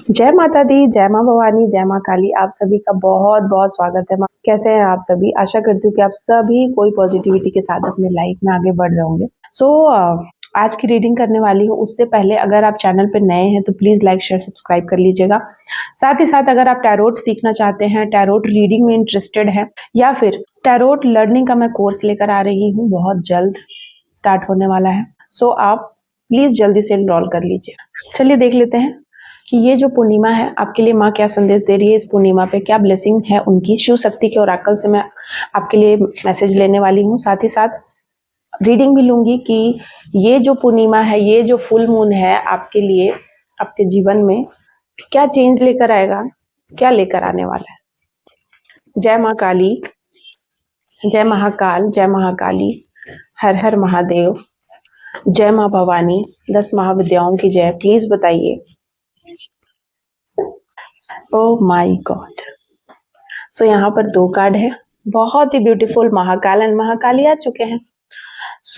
जय माता दी, जय माँ भवानी, जय माँ काली। आप सभी का बहुत बहुत स्वागत है। कैसे हैं आप सभी? आशा करती हूँ कि आप सभी कोई पॉजिटिविटी के साथ अपने लाइफ में आगे बढ़ रहे होंगे। आज की रीडिंग करने वाली हूँ। उससे पहले अगर आप चैनल पे नए हैं तो प्लीज लाइक शेयर सब्सक्राइब कर लीजिएगा। साथ ही साथ अगर आप टैरोट सीखना चाहते हैं, टैरोट रीडिंग में इंटरेस्टेड है, या फिर टैरोट लर्निंग का मैं कोर्स लेकर आ रही हूँ, बहुत जल्द स्टार्ट होने वाला है। आप प्लीज जल्दी से एनरोल कर लीजिए। चलिए देख लेते हैं कि ये जो पूर्णिमा है आपके लिए माँ क्या संदेश दे रही है। इस पूर्णिमा पे क्या ब्लेसिंग है उनकी। शिव शक्ति के ओराकल से मैं आपके लिए मैसेज लेने वाली हूँ। साथ ही साथ रीडिंग भी लूंगी कि ये जो पूर्णिमा है, ये जो फुल मून है, आपके लिए आपके जीवन में क्या चेंज लेकर आएगा, क्या लेकर आने वाला है। जय माँ काली, जय महाकाल, जय महाकाली, हर हर महादेव, जय माँ भवानी, 10 महाविद्याओं की जय। प्लीज बताइए। Oh my God. यहाँ पर 2 कार्ड है, बहुत ही ब्यूटीफुल महाकाल एंड महाकाली आ चुके हैं।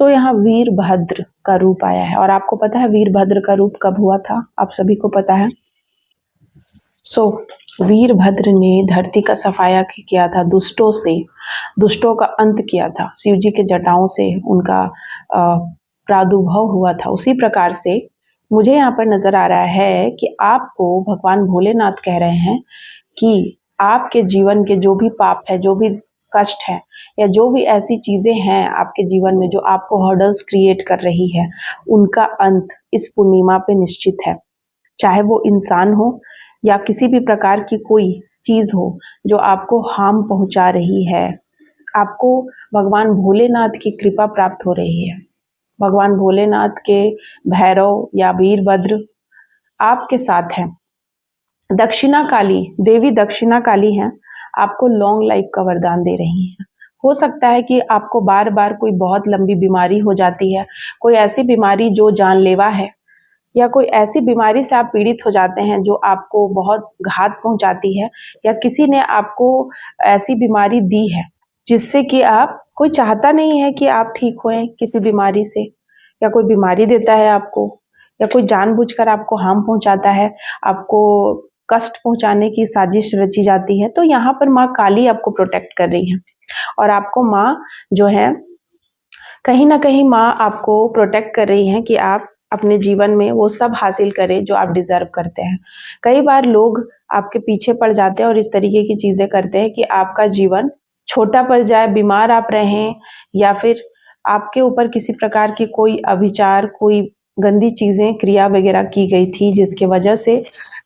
यहाँ वीरभद्र का रूप आया है, और आपको पता है वीरभद्र का रूप कब हुआ था? आप सभी को पता है। वीरभद्र ने धरती का सफाया किया था, दुष्टों का अंत किया था। शिव जी के जटाओं से उनका प्रादुर्भाव हुआ था। उसी प्रकार से मुझे यहाँ पर नजर आ रहा है कि आपको भगवान भोलेनाथ कह रहे हैं कि आपके जीवन के जो भी पाप है, जो भी कष्ट है, या जो भी ऐसी चीजें हैं आपके जीवन में जो आपको हर्डल्स क्रिएट कर रही है, उनका अंत इस पूर्णिमा पे निश्चित है। चाहे वो इंसान हो या किसी भी प्रकार की कोई चीज हो जो आपको हार्म पहुंचा रही है, आपको भगवान भोलेनाथ की कृपा प्राप्त हो रही है। भगवान भोलेनाथ के भैरव या वीरभद्र आपके साथ हैं। दक्षिणा काली देवी, दक्षिणा काली हैं, आपको लॉन्ग लाइफ का वरदान दे रही हैं। हो सकता है कि आपको बार बार कोई बहुत लंबी बीमारी हो जाती है, कोई ऐसी बीमारी जो जानलेवा है, या कोई ऐसी बीमारी से आप पीड़ित हो जाते हैं जो आपको बहुत घात पहुंचाती है, या किसी ने आपको ऐसी बीमारी दी है जिससे कि आप, कोई चाहता नहीं है कि आप ठीक होएं किसी बीमारी से, या कोई बीमारी देता है आपको, या कोई जानबूझकर आपको हार्म पहुंचाता है, आपको कष्ट पहुंचाने की साजिश रची जाती है। तो यहाँ पर माँ काली आपको प्रोटेक्ट कर रही है, और आपको माँ जो है, कहीं ना कहीं माँ आपको प्रोटेक्ट कर रही है कि आप अपने जीवन में वो सब हासिल करें जो आप डिजर्व करते हैं। कई बार लोग आपके पीछे पड़ जाते हैं और इस तरीके की चीजें करते हैं कि आपका जीवन छोटा पड़ जाए, बीमार आप रहें, या फिर आपके ऊपर किसी प्रकार की कोई अभिचार, कोई गंदी चीजें, क्रिया वगैरह की गई थी, जिसके वजह से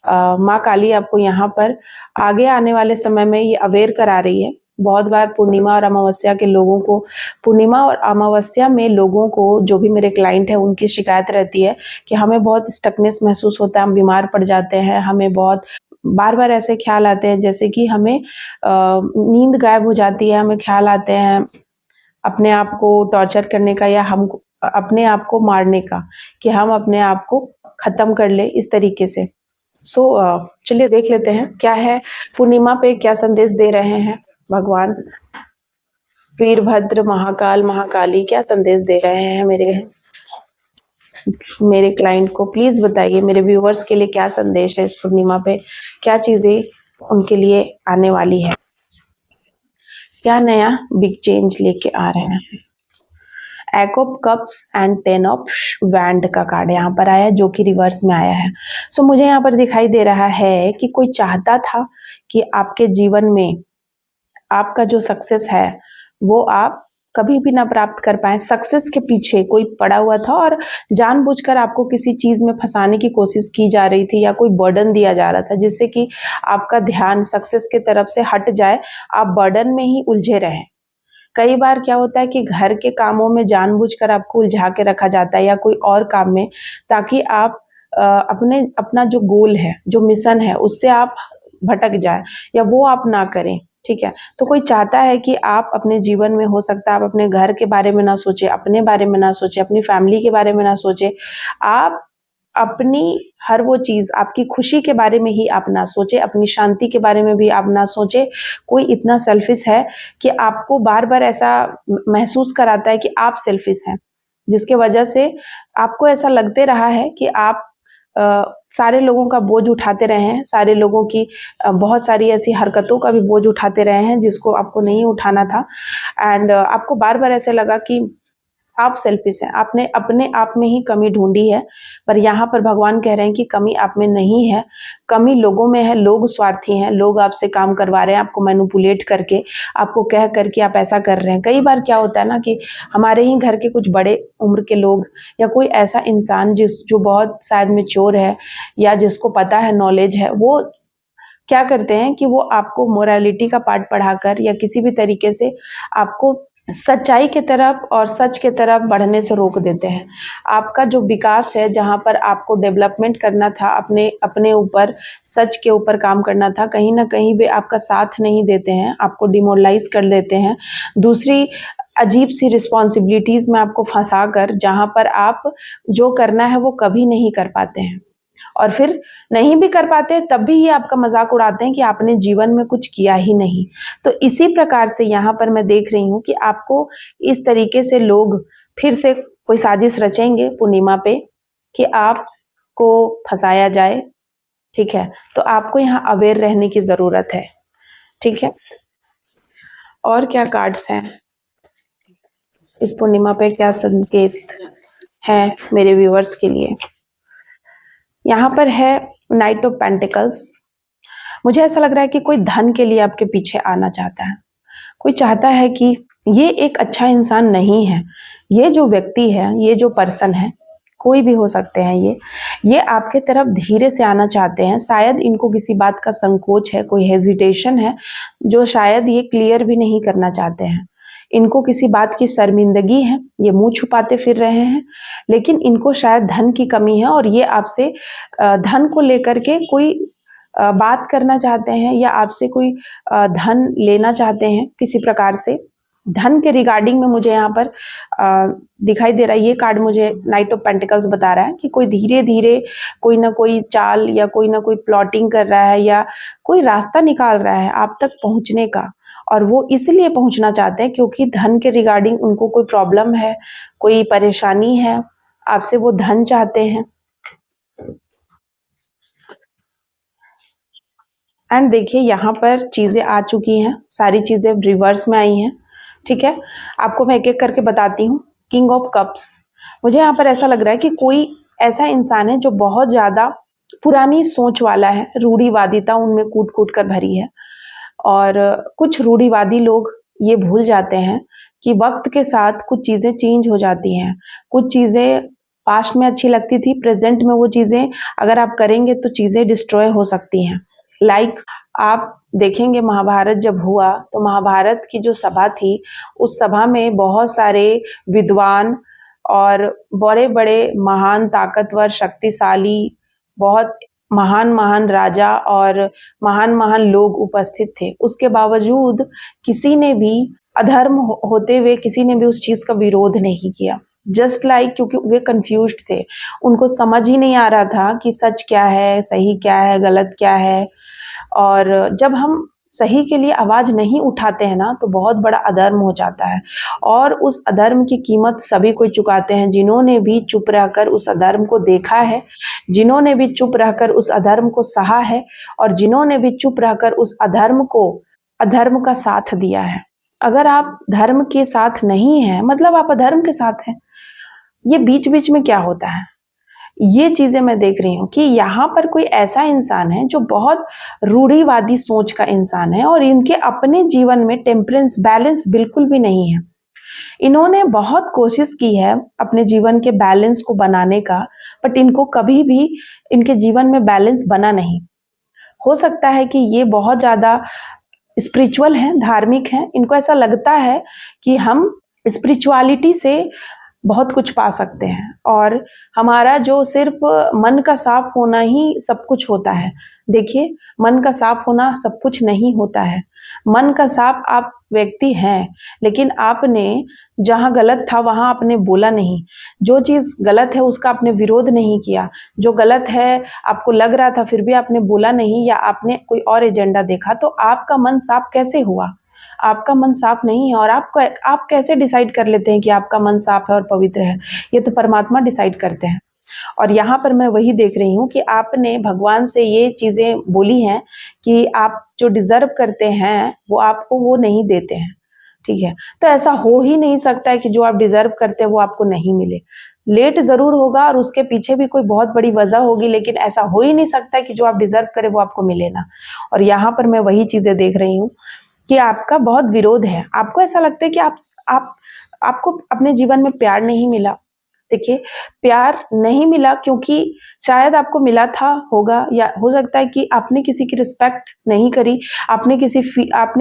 माँ काली आपको यहाँ पर आगे आने वाले समय में ये अवेयर करा रही है। बहुत बार पूर्णिमा और अमावस्या के लोगों को, पूर्णिमा और अमावस्या में लोगों को, जो भी मेरे क्लाइंट है, उनकी शिकायत रहती है कि हमें बहुत स्टकनेस महसूस होता है, हम बीमार पड़ जाते हैं, हमें बहुत बार बार ऐसे ख्याल आते हैं जैसे कि हमें नींद गायब हो जाती है, हमें ख्याल आते हैं अपने आप को टॉर्चर करने का, या हम अपने आप को मारने का, कि हम अपने आप को खत्म कर ले, इस तरीके से। चलिए देख लेते हैं क्या है पूर्णिमा पे, क्या संदेश दे रहे हैं भगवान वीरभद्र, महाकाल, महाकाली, क्या संदेश दे रहे हैं मेरे क्लाइंट को। प्लीज बताइए, मेरे व्यूअर्स के लिए क्या संदेश है इस पूर्णिमा पे, क्या चीजें उनके लिए आने वाली है, क्या नया बिग चेंज लेके आ रहे हैं। Eight of cups and 10 of wands का कार्ड यहाँ पर आया है, जो कि रिवर्स में आया है। मुझे यहाँ पर दिखाई दे रहा है कि कोई चाहता था कि आपके जीवन में आपका जो सक्सेस है वो आप कभी भी ना प्राप्त कर पाए। सक्सेस के पीछे कोई पड़ा हुआ था और जानबूझकर आपको किसी चीज में फंसाने की कोशिश की जा रही थी, या कोई बर्डन दिया जा रहा था जिससे कि आपका ध्यान सक्सेस की तरफ से हट जाए, आप बर्डन में ही उलझे रहें। कई बार क्या होता है कि घर के कामों में जानबूझकर आपको उलझा के रखा जाता है, या कोई और काम में, ताकि आप अपना जो गोल है, जो मिशन है, उससे आप भटक जाए, या वो आप ना करें। ठीक है, तो कोई चाहता है कि आप अपने जीवन में, हो सकता है आप अपने घर के बारे में ना सोचे, अपने बारे में ना सोचे, अपनी फैमिली के बारे में ना सोचे, आप अपनी हर वो चीज, आपकी खुशी के बारे में ही आप ना सोचे, अपनी शांति के बारे में भी आप ना सोचे। कोई इतना सेल्फिश है कि आपको बार बार ऐसा महसूस कराता है कि आप सेल्फिश हैं, जिसके वजह से आपको ऐसा लगते रहा है कि आप सारे लोगों का बोझ उठाते रहे हैं, सारे लोगों की बहुत सारी ऐसी हरकतों का भी बोझ उठाते रहे हैं जिसको आपको नहीं उठाना था। एंड आपको बार बार ऐसे लगा कि आप सेल्फिश हैं, आपने अपने आप में ही कमी ढूंढी है। पर यहाँ पर भगवान कह रहे हैं कि कमी आप में नहीं है, कमी लोगों में है। लोग स्वार्थी हैं, लोग आपसे काम करवा रहे हैं, आपको मैनिपुलेट करके, आपको कह करके आप ऐसा कर रहे हैं। कई बार क्या होता है ना कि हमारे ही घर के कुछ बड़े उम्र के लोग या कोई ऐसा इंसान जो बहुत शायद मैच्योर है या जिसको पता है, नॉलेज है, वो क्या करते हैं कि वो आपको मोरालिटी का पाठ पढ़ाकर या किसी भी तरीके से आपको सच्चाई की तरफ और सच की तरफ बढ़ने से रोक देते हैं। आपका जो विकास है, जहाँ पर आपको डेवलपमेंट करना था, अपने ऊपर, सच के ऊपर काम करना था, कहीं ना कहीं वे आपका साथ नहीं देते हैं, आपको डिमोरलाइज कर देते हैं। दूसरी अजीब सी रिस्पॉन्सिबिलिटीज़ में आपको फंसा कर, जहाँ पर आप जो करना है वो कभी नहीं कर पाते हैं, और फिर नहीं भी कर पाते तब भी ये आपका मजाक उड़ाते हैं कि आपने जीवन में कुछ किया ही नहीं। तो इसी प्रकार से यहाँ पर मैं देख रही हूँ कि आपको इस तरीके से लोग फिर से कोई साजिश रचेंगे पूर्णिमा पे कि आपको फंसाया जाए। ठीक है, तो आपको यहाँ अवेयर रहने की जरूरत है। ठीक है, और क्या कार्ड्स हैं इस पूर्णिमा पे, क्या संकेत है मेरे व्यूअर्स के लिए? यहाँ पर है नाइट ऑफ पेंटिकल्स। मुझे ऐसा लग रहा है कि कोई धन के लिए आपके पीछे आना चाहता है, कोई चाहता है कि ये एक अच्छा इंसान नहीं है, ये जो व्यक्ति है, ये जो पर्सन है, कोई भी हो सकते हैं, ये आपके तरफ धीरे से आना चाहते हैं। शायद इनको किसी बात का संकोच है, कोई हेजिटेशन है जो शायद ये क्लियर भी नहीं करना चाहते हैं। इनको किसी बात की शर्मिंदगी है, ये मुंह छुपाते फिर रहे हैं, लेकिन इनको शायद धन की कमी है और ये आपसे धन को लेकर के कोई बात करना चाहते हैं या आपसे कोई धन लेना चाहते हैं किसी प्रकार से। धन के रिगार्डिंग में मुझे यहाँ पर दिखाई दे रहा है, ये कार्ड मुझे नाइट ऑफ पेंटिकल्स बता रहा है कि कोई धीरे धीरे कोई ना कोई चाल या कोई ना कोई प्लॉटिंग कर रहा है या कोई रास्ता निकाल रहा है आप तक पहुंचने का। और वो इसलिए पहुंचना चाहते हैं क्योंकि धन के रिगार्डिंग उनको कोई प्रॉब्लम है, कोई परेशानी है, आपसे वो धन चाहते हैं। एंड देखिए यहाँ पर चीज़ें आ चुकी हैं, सारी चीज़ें रिवर्स में आई हैं। ठीक है, आपको मैं एक एक करके बताती हूँ। किंग ऑफ कप्स, मुझे यहाँ पर ऐसा लग रहा है कि कोई ऐसा इंसान है जो बहुत ज़्यादा पुरानी सोच वाला है, रूढ़िवादिता उनमें कूट कूट कर भरी है। और कुछ रूढ़िवादी लोग ये भूल जाते हैं कि वक्त के साथ कुछ चीज़ें चेंज हो जाती हैं। कुछ चीज़ें पास्ट में अच्छी लगती थी, प्रेजेंट में वो चीज़ें अगर आप करेंगे तो चीज़ें डिस्ट्रॉय हो सकती हैं। आप देखेंगे महाभारत जब हुआ तो महाभारत की जो सभा थी, उस सभा में बहुत सारे विद्वान और बड़े बड़े महान, ताकतवर, शक्तिशाली, बहुत महान महान राजा और महान महान लोग उपस्थित थे। उसके बावजूद किसी ने भी अधर्म होते हुए किसी ने भी उस चीज का विरोध नहीं किया। जस्ट लाइक क्योंकि वे कंफ्यूज्ड थे, उनको समझ ही नहीं आ रहा था कि सच क्या है, सही क्या है, गलत क्या है। और जब हम सही के लिए आवाज नहीं उठाते हैं ना तो बहुत बड़ा अधर्म हो जाता है, और उस अधर्म की कीमत सभी को चुकाते हैं जिन्होंने भी चुप रहकर उस अधर्म को देखा है, जिन्होंने भी चुप रहकर उस अधर्म को सहा है, और जिन्होंने भी चुप रहकर उस अधर्म का साथ दिया है। अगर आप धर्म के साथ नहीं हैं मतलब आप अधर्म के साथ हैं। ये बीच बीच में क्या होता है, ये चीजें मैं देख रही हूँ कि यहाँ पर कोई ऐसा इंसान है जो बहुत रूढ़िवादी सोच का इंसान है और इनके अपने जीवन में टेम्परेंस, बैलेंस बिल्कुल भी नहीं है। इन्होंने बहुत कोशिश की है अपने जीवन के बैलेंस को बनाने का, बट इनको कभी भी इनके जीवन में बैलेंस बना नहीं। हो सकता है कि ये बहुत ज्यादा स्पिरिचुअल हैं, धार्मिक हैं, इनको ऐसा लगता है कि हम स्पिरिचुअलिटी से बहुत कुछ पा सकते हैं और हमारा जो सिर्फ मन का साफ होना ही सब कुछ होता है। देखिए, मन का साफ होना सब कुछ नहीं होता है। मन का साफ आप व्यक्ति हैं, लेकिन आपने जहाँ गलत था वहाँ आपने बोला नहीं, जो चीज़ गलत है उसका आपने विरोध नहीं किया, जो गलत है आपको लग रहा था फिर भी आपने बोला नहीं या आपने कोई और एजेंडा देखा, तो आपका मन साफ कैसे हुआ? आपका मन साफ नहीं है। और आप कैसे डिसाइड कर लेते हैं कि आपका मन साफ है और पवित्र है? ये तो परमात्मा डिसाइड करते हैं। और यहाँ पर मैं वही देख रही हूँ कि आपने भगवान से ये चीज़ें बोली हैं कि आप जो डिज़र्व करते हैं, वो आपको वो नहीं देते हैं, ठीक है? तो ऐसा हो ही नहीं सकता है कि जो आप डिज़र्व करते हैं, वो आपको नहीं मिले। लेट ज़रूर होगा और उसके पीछे भी कोई बहुत बड़ी वजह होगी, लेकिन ऐसा हो ही नहीं सकता कि जो आप डिज़र्व करें, वो आपको मिले ना। और यहाँ पर मैं वही चीज़ें देख रही हूँ कि आपका बहुत विरोध है। आपको ऐसा लगता है कि आप आपको अपने जीवन में प्यार नहीं मिला। देखिए, प्यार नहीं मिला क्योंकि शायद आपको मिला था होगा, या हो सकता है कि आपने किसी की रिस्पेक्ट नहीं करी, आपने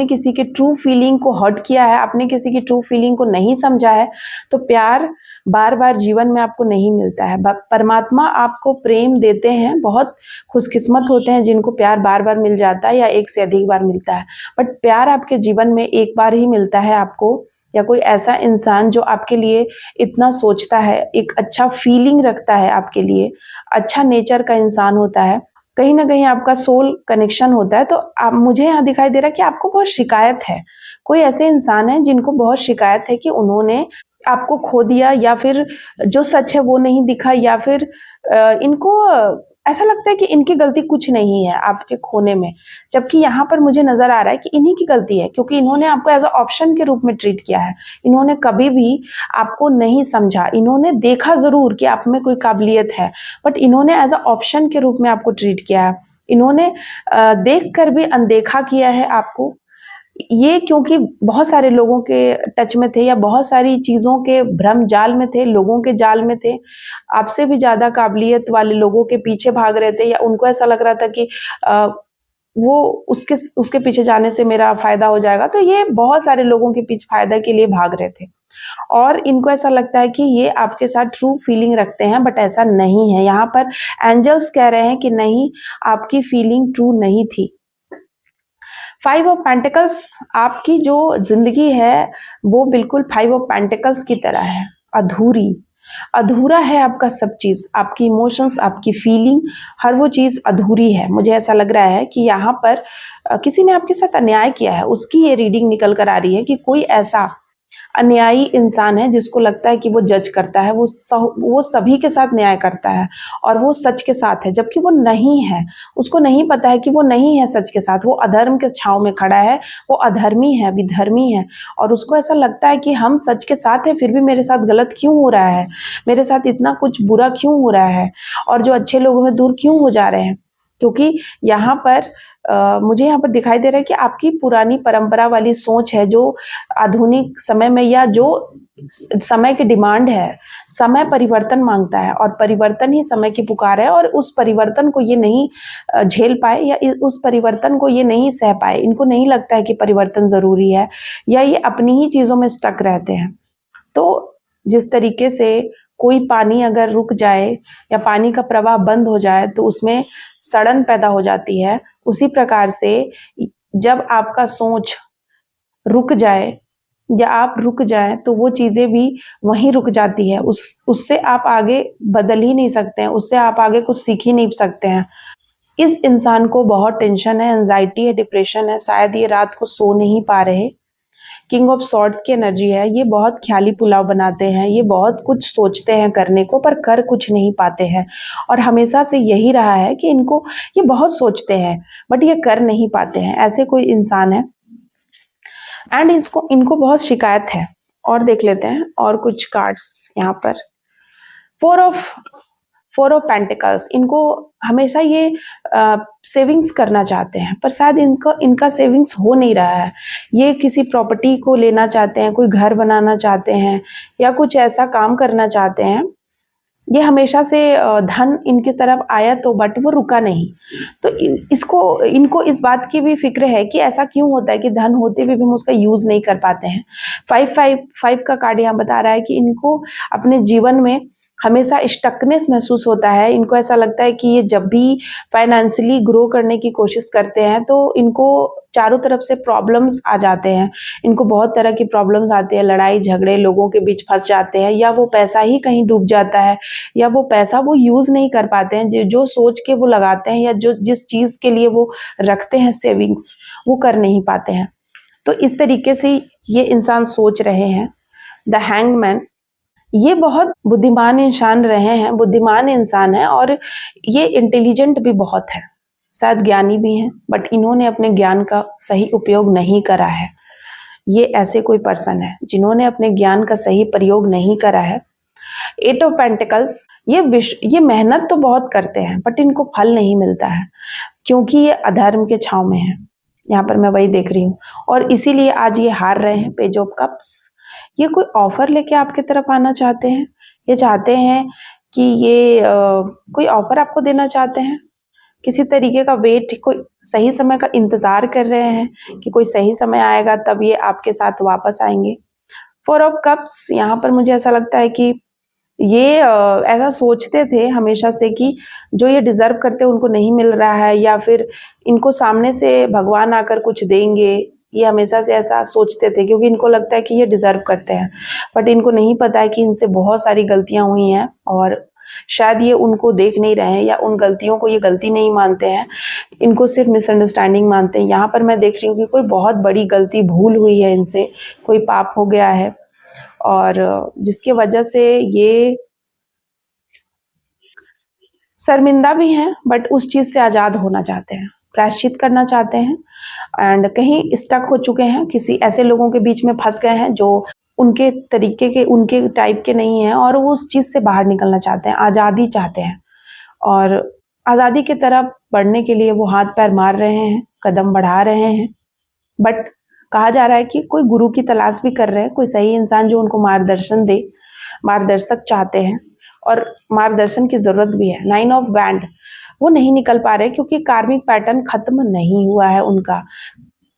किसी के ट्रू फीलिंग को हर्ट किया है, आपने किसी की ट्रू फीलिंग को नहीं समझा है, तो प्यार बार-बार जीवन में आपको नहीं मिलता है। परमात्मा आपको प्रेम देते हैं, बहुत खुशकिस्मत होते हैं जिनको प्यार बार-बार मिल जाता है या एक से अधिक बार मिलता है। बट प्यार आपके जीवन में एक बार ही मिलता है आपको, या कोई ऐसा इंसान जो आपके लिए इतना सोचता है, एक अच्छा फीलिंग रखता है आपके लिए, अच्छा नेचर का इंसान होता है, कहीं न कहीं आपका सोल कनेक्शन होता है। तो आप मुझे यहाँ दिखाई दे रहा है कि आपको बहुत शिकायत है। कोई ऐसे इंसान हैं जिनको बहुत शिकायत है कि उन्होंने आपको खो दिया, या फिर जो सच है वो नहीं दिखा, या फिर इनको ऐसा लगता है कि इनकी गलती कुछ नहीं है आपके खोने में। जबकि यहाँ पर मुझे नज़र आ रहा है कि इन्हीं की गलती है, क्योंकि इन्होंने आपको एज़ अ ऑप्शन के रूप में ट्रीट किया है। इन्होंने कभी भी आपको नहीं समझा। इन्होंने देखा ज़रूर कि आप में कोई काबिलियत है, बट इन्होंने एज़ अ ऑप्शन के रूप में आपको ट्रीट किया है। इन्होंने देख कर भी अनदेखा किया है आपको। ये क्योंकि बहुत सारे लोगों के टच में थे, या बहुत सारी चीज़ों के भ्रम जाल में थे, लोगों के जाल में थे, आपसे भी ज़्यादा काबिलियत वाले लोगों के पीछे भाग रहे थे, या उनको ऐसा लग रहा था कि अ, वो उसके उसके पीछे जाने से मेरा फ़ायदा हो जाएगा। तो ये बहुत सारे लोगों के पीछे फ़ायदा के लिए भाग रहे थे, और इनको ऐसा लगता है कि ये आपके साथ ट्रू फीलिंग रखते हैं, बट ऐसा नहीं है। यहाँ पर एंजल्स कह रहे हैं कि नहीं, आपकी फीलिंग ट्रू नहीं थी। 5 ऑफ पेंटिकल्स, आपकी जो ज़िंदगी है, वो बिल्कुल 5 ऑफ पेंटिकल्स की तरह है, अधूरी। अधूरा है आपका सब चीज़, आपकी इमोशंस, आपकी फीलिंग, हर वो चीज़ अधूरी है। मुझे ऐसा लग रहा है कि यहाँ पर किसी ने आपके साथ अन्याय किया है, उसकी ये रीडिंग निकल कर आ रही है कि कोई ऐसा अन्यायी इंसान है जिसको लगता है कि वो जज करता है, वो सभी के साथ न्याय करता है और वो सच के साथ है, जबकि वो नहीं है। उसको नहीं पता है कि वो नहीं है सच के साथ, वो अधर्म के छाँव में खड़ा है, वो अधर्मी है, विधर्मी है, और उसको ऐसा लगता है कि हम सच के साथ हैं, फिर भी मेरे साथ गलत क्यों हो रहा है? मेरे साथ इतना कुछ बुरा क्यों हो रहा है? और जो अच्छे लोग हैं दूर क्यों हो जा रहे हैं? क्योंकि यहाँ पर मुझे यहाँ पर दिखाई दे रहा है कि आपकी पुरानी परंपरा वाली सोच है, जो आधुनिक समय में, या जो समय की डिमांड है। समय परिवर्तन मांगता है, और परिवर्तन ही समय की पुकार है, और उस परिवर्तन को ये नहीं झेल पाए, या उस परिवर्तन को ये नहीं सह पाए। इनको नहीं लगता है कि परिवर्तन ज़रूरी है, या ये अपनी ही चीज़ों में स्टक रहते हैं। तो जिस तरीके से कोई पानी अगर रुक जाए, या पानी का प्रवाह बंद हो जाए, तो उसमें सड़न पैदा हो जाती है। उसी प्रकार से जब आपका सोच रुक जाए, या आप रुक जाएँ, तो वो चीज़ें भी वहीं रुक जाती है। उससे आप आगे बदल ही नहीं सकते हैं, उससे आप आगे कुछ सीख ही नहीं सकते हैं। इस इंसान को बहुत टेंशन है, एंग्ज़ायटी है, डिप्रेशन है, शायद ये रात को सो नहीं पा रहे। किंग ऑफ सॉर्ड्स की एनर्जी है, ये बहुत ख्याली पुलाव बनाते हैं, ये बहुत कुछ सोचते हैं करने को, पर कर कुछ नहीं पाते हैं, और हमेशा से यही रहा है कि इनको, ये बहुत सोचते हैं बट ये कर नहीं पाते हैं। ऐसे कोई इंसान है, एंड इनको बहुत शिकायत है। और देख लेते हैं और कुछ कार्ड्स यहाँ पर। Four of four of pentacles, इनको हमेशा ये सेविंग्स करना चाहते हैं, पर शायद इनका सेविंग्स हो नहीं रहा है। ये किसी प्रॉपर्टी को लेना चाहते हैं, कोई घर बनाना चाहते हैं, या कुछ ऐसा काम करना चाहते हैं। ये हमेशा से धन इनकी तरफ आया, तो बट वो रुका नहीं। तो इनको इस बात की भी फिक्र है कि ऐसा क्यों होता है कि धन होते हुए भी हम उसका यूज नहीं कर पाते हैं। 5 का कार्ड यहाँ बता रहा है कि इनको अपने जीवन में हमेशा स्टकनेस महसूस होता है। इनको ऐसा लगता है कि ये जब भी फाइनेंशियली ग्रो करने की कोशिश करते हैं, तो इनको चारों तरफ से प्रॉब्लम्स आ जाते हैं। इनको बहुत तरह की प्रॉब्लम्स आती है, लड़ाई झगड़े, लोगों के बीच फंस जाते हैं, या वो पैसा ही कहीं डूब जाता है, या वो पैसा वो यूज नहीं कर पाते हैं। जो सोच के वो लगाते हैं, या जो जिस चीज के लिए वो रखते हैं सेविंग्स, वो कर नहीं पाते हैं। तो इस तरीके से ये इंसान सोच रहे हैं। द हैंगमैन, ये बहुत बुद्धिमान इंसान रहे हैं, बुद्धिमान इंसान है और ये इंटेलिजेंट भी बहुत है, शायद ज्ञानी भी हैं, बट इन्होंने अपने ज्ञान का सही उपयोग नहीं करा है। ये ऐसे कोई पर्सन है जिन्होंने अपने ज्ञान का सही प्रयोग नहीं करा है। एट ऑफ पेंटिकल्स, ये मेहनत तो बहुत करते हैं बट इनको फल नहीं मिलता है, क्योंकि ये अधर्म के छाव में है। यहाँ पर मैं वही देख रही हूँ और इसीलिए आज ये हार रहे हैं। पेज ऑफ कप्स, ये कोई ऑफर लेके आपकी तरफ आना चाहते हैं। ये चाहते हैं कि ये कोई ऑफर आपको देना चाहते हैं, किसी तरीके का वेट, कोई सही समय का इंतजार कर रहे हैं कि कोई सही समय आएगा तब ये आपके साथ वापस आएंगे। फोर ऑफ कप्स, यहाँ पर मुझे ऐसा लगता है कि ये ऐसा सोचते थे हमेशा से कि जो ये डिजर्व करते उनको नहीं मिल रहा है, या फिर इनको सामने से भगवान आकर कुछ देंगे। ये हमेशा से ऐसा सोचते थे क्योंकि इनको लगता है कि ये डिजर्व करते हैं, बट इनको नहीं पता है कि इनसे बहुत सारी गलतियां हुई हैं और शायद ये उनको देख नहीं रहे हैं या उन गलतियों को ये गलती नहीं मानते हैं, इनको सिर्फ मिसअंडरस्टैंडिंग मानते हैं। यहाँ पर मैं देख रही हूँ कि कोई बहुत बड़ी गलती, भूल हुई है इनसे, कोई पाप हो गया है और जिसकी वजह से ये शर्मिंदा भी हैं, बट उस चीज़ से आज़ाद होना चाहते हैं, प्रायश्चित करना चाहते हैं एंड कहीं स्टक हो चुके हैं, किसी ऐसे लोगों के बीच में फंस गए हैं जो उनके तरीके के, उनके टाइप के नहीं हैं और वो उस चीज़ से बाहर निकलना चाहते हैं, आज़ादी चाहते हैं और आज़ादी की तरफ बढ़ने के लिए वो हाथ पैर मार रहे हैं, कदम बढ़ा रहे हैं। बट कहा जा रहा है कि कोई गुरु की तलाश भी कर रहे हैं, कोई सही इंसान जो उनको मार्गदर्शन दे, मार्गदर्शक चाहते हैं और मार्गदर्शन की जरूरत भी है। 9 ऑफ वैंड, वो नहीं निकल पा रहे क्योंकि कार्मिक पैटर्न खत्म नहीं हुआ है उनका,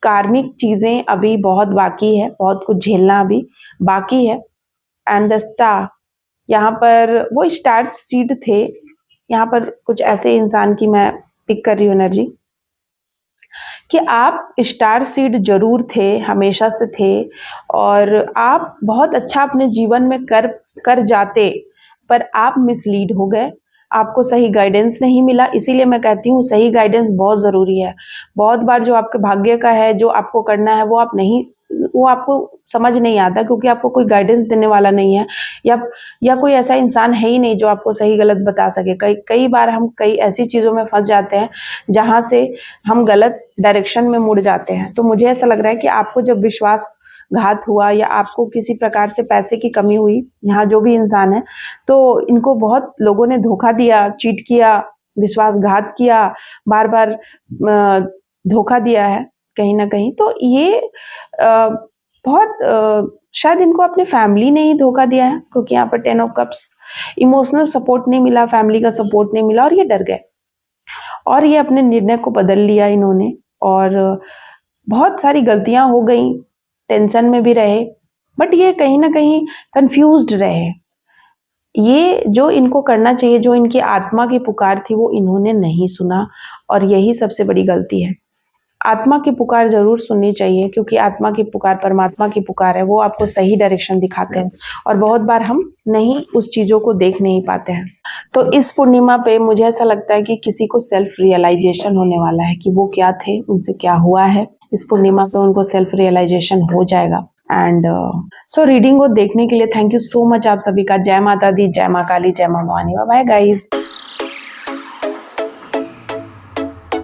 कार्मिक चीजें अभी बहुत बाकी है, बहुत कुछ झेलना अभी बाकी है। एंड द स्टार, यहाँ पर वो स्टार सीड थे, यहाँ पर कुछ ऐसे इंसान की मैं पिक कर रही हूँ एनर्जी कि आप स्टार सीड जरूर थे, हमेशा से थे और आप बहुत अच्छा अपने जीवन में कर जाते, पर आप मिसलीड हो गए, आपको सही गाइडेंस नहीं मिला। इसीलिए मैं कहती हूँ सही गाइडेंस बहुत ज़रूरी है। बहुत बार जो आपके भाग्य का है, जो आपको करना है, वो आपको समझ नहीं आता क्योंकि आपको कोई गाइडेंस देने वाला नहीं है, या कोई ऐसा इंसान है ही नहीं जो आपको सही गलत बता सके। कई बार हम कई ऐसी चीज़ों में फंस जाते हैं जहाँ से हम गलत डायरेक्शन में मुड़ जाते हैं। तो मुझे ऐसा लग रहा है कि आपको जब विश्वासघात हुआ या आपको किसी प्रकार से पैसे की कमी हुई, यहाँ जो भी इंसान है, तो इनको बहुत लोगों ने धोखा दिया, चीट किया, विश्वासघात किया, बार बार धोखा दिया है कहीं ना कहीं। तो ये बहुत शायद इनको अपनी फैमिली ने ही धोखा दिया है क्योंकि यहाँ पर 10 ऑफ कप्स, इमोशनल सपोर्ट नहीं मिला, फैमिली का सपोर्ट नहीं मिला और ये डर गए और ये अपने निर्णय को बदल लिया इन्होंने और बहुत सारी गलतियां हो गई, टेंशन में भी रहे, बट ये कहीं ना कहीं कंफ्यूज्ड रहे। ये जो इनको करना चाहिए, जो इनकी आत्मा की पुकार थी, वो इन्होंने नहीं सुना और यही सबसे बड़ी गलती है। आत्मा की पुकार जरूर सुननी चाहिए क्योंकि आत्मा की पुकार परमात्मा की पुकार है, वो आपको सही डायरेक्शन दिखाते हैं और बहुत बार हम नहीं उस चीज़ों को देख नहीं पाते हैं। तो इस पूर्णिमा पे मुझे ऐसा लगता है कि किसी को सेल्फ रियलाइजेशन होने वाला है कि वो क्या थे, उनसे क्या हुआ है। इस पूर्णिमा पे उनको सेल्फ रियलाइजेशन हो जाएगा। एंड सो रीडिंग को देखने के लिए थैंक यू सो मच आप सभी का। जय माता दी, जय माँ काली, जय माँ भवानी। Bye guys.